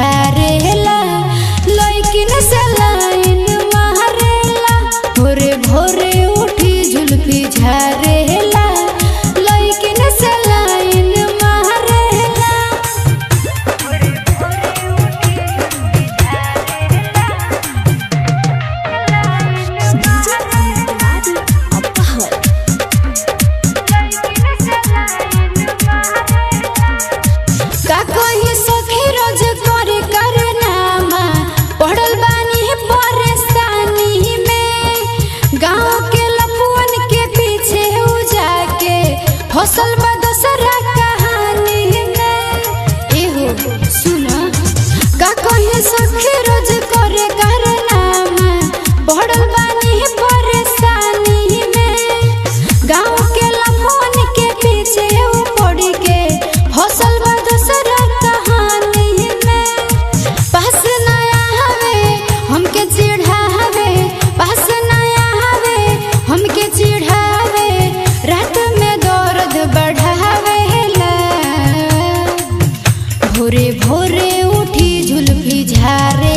झारेला लइकिन से लाइन मारेला भोरे भोरे उठी जुल्फी झारेला लइकिन से लाइन मारेला भोरे भोरे उठी जुल्फी झारेला का कोई सखी रोज करे करनामा पढ़ल बानी परेशानी में गांव के लफुअन के पीछे उजा के फसल बा दूसरा कहानी में एहो सुना का कोई सखी रोज करे करनामा पढ़ल बानी परेशानी में गांव के लफुअन के पीछे पड़ के फसल बा दूसरा कहानी में पास नया हवे हमके चिढ़ावे पास नया हवे हमके चिढ़ावे रात में दर्द बढ़ावेला भोरे भोरे उठी जुल्फी झारे